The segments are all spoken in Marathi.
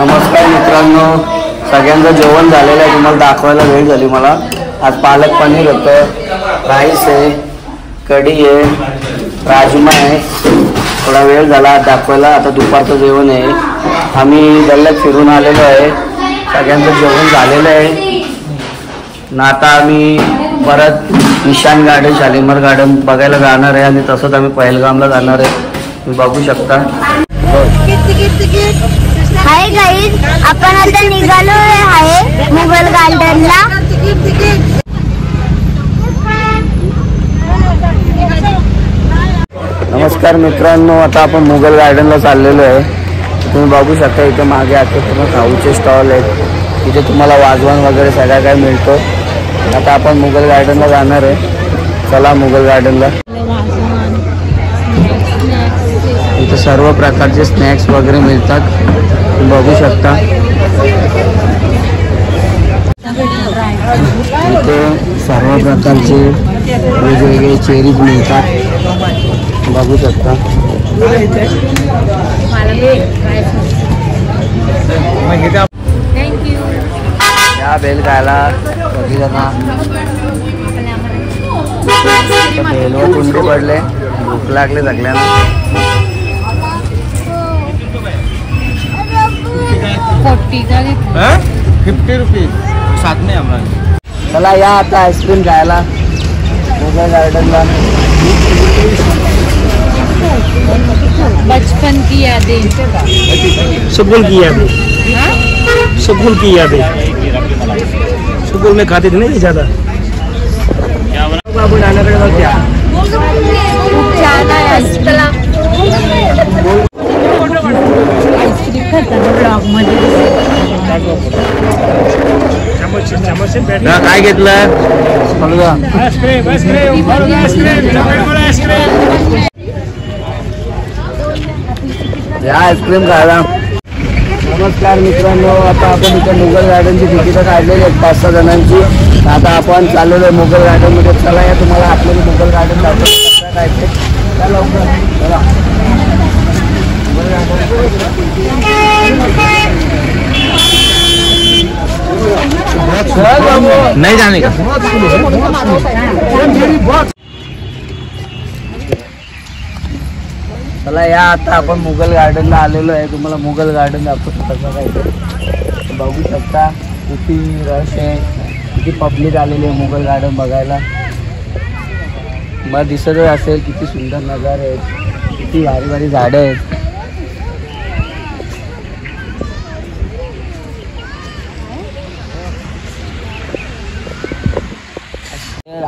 नमस्कार मित्रांनो, सगळ्यांचं जेवण झालेलं आहे. तुम्हाला दाखवायला वेळ झाली मला. आज पालक पनीर होतं, राईस आहे, कढी आहे, राजमा आहे. थोडा वेळ झाला आज दाखवायला. आता दुपारचं जेवण आहे. आम्ही गल्ल्यात फिरून आलेलो आहे. सगळ्यांचं जेवण झालेलं आहे ना. आता आम्ही परत निशान गार्डन, शालिमार गार्डन बघायला जाणार आहे आणि तसंच आम्ही पहलगामला जाणार आहे. तुम्ही बघू शकता. हाय गाईज, आपण आता निघालो आहे मुघल गार्डनला. नमस्कार मित्रांनो, आता आपण मुघल गार्डनला चाललेलो आहे. तुम्ही बघू शकता इथे मागे आता पूर्ण खाऊचे स्टॉल आहेत. इथे तुम्हाला वाजवण वगैरे सगळं काय मिळतो. आता आपण मुघल गार्डनला जाणार आहे. चला मुघल गार्डनला. इथे सर्व प्रकारचे स्नॅक्स वगैरे मिळतात. तुम्ही बघू शकता. इथे सर्व प्रकारचे वेगवेगळे चेरीज मिळतात. बघू शकता. या बेल खायला सगळी जण बेलवर कुंडी पडले, भूक लागले सगळ्यांना. 50 रुपीज साथ में हमारा. चला या आता आईस्क्रीम खायला मुघल गार्डनला. बचपन की यादें, स्कूल की यादें, स्कूल की यादें. स्कूल में खाते थे नहीं ज़्यादा. बाबू नानाकडे बघा. आईस्क्रीम खाताना ब्लॉग मध्ये काय घेतलं? या आईस्क्रीम खायला. नमस्कार मित्रांनो, आता आपण इथे मुघल गार्डनची तिकीटं काढलेली आहेत 5-6 जणांची. आता आपण चाललेलो आहे मुघल गार्डनमध्ये. चला या तुम्हाला आपल्याला मुघल गार्डन दाखवतो काय ते. चला चला. नहीं जाने का. चला या आता आपण मुघल गार्डनला आलेलो आहे. तुम्हाला मुघल गार्डन दाखवतो कसं काय ते. बघू शकता किती रश आहे, किती पब्लिक आलेली आहे मुघल गार्डन बघायला. मला दिसतच असेल किती सुंदर नजारे आहेत, किती भारी भारी झाडं आहेत.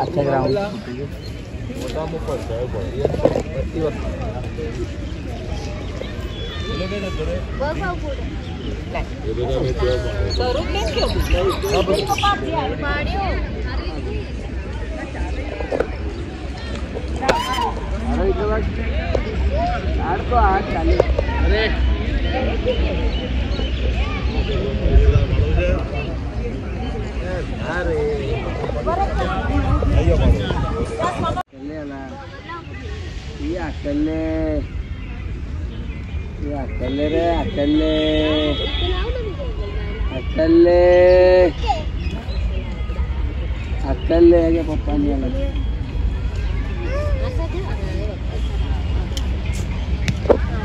आजच्या ग्राउंड अकल्ले रे अकल्ले अकल्ले अकल्ले आहे पप्पांनी आला.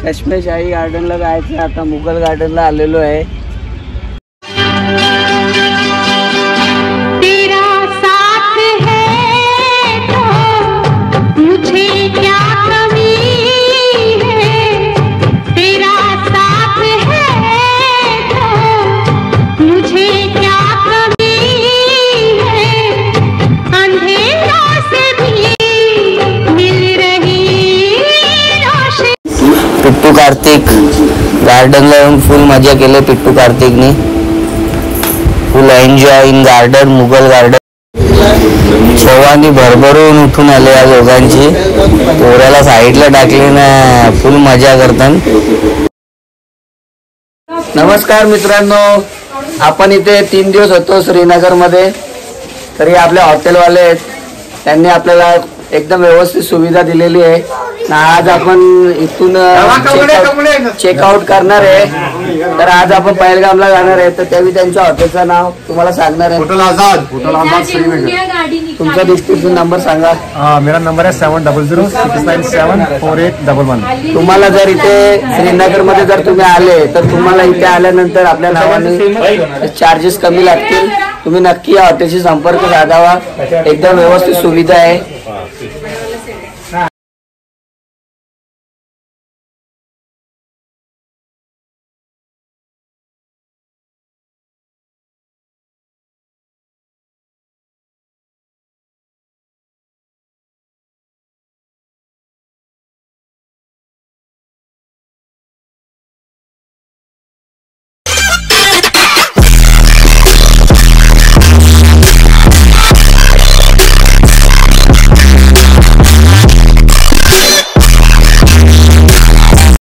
चष्मेशाही गार्डनला जायचं. आता मुघल गार्डनला आलेलो आहे. पिट्टू कार्तिक गार्डनला येऊन फुल मजा केली. पिट्टू कार्तिकनी full enjoy in garden Mughal garden. पोवानी भरभरून उठून आले या दोघांची. पोऱ्याला साईडला टाकली ना फुल मजा करतात. नमस्कार मित्रांनो, आपण इथे 3 दिवस होतो श्रीनगरमध्ये. तरी आपले हॉटेलवाले आहेत, त्यांनी आपल्याला एकदम व्यवस्थित सुविधा दिलेली आहे. आज आपण इथून चेकआउट करणार आहे. तर आज आपण पहलगामला जाणार आहे. तर त्यावेळी त्यांच्या हॉटेलचं नाव तुम्हाला सांगणार आहे. होटल आजाद श्रीनगर. तुमचा डिस्ट्रिक्ट नंबर सांगा. मेरा नंबर है 7006974811. तुम्हाला जर इथे श्रीनगरमध्ये जर तुम्ही आले तर तुम्हाला इथे आल्यानंतर आपल्या नावाने चार्जेस कमी लागतील. तुम्ही नक्की या हॉटेलशी संपर्क साधावा. एकदम व्यवस्थित सुविधा आहे.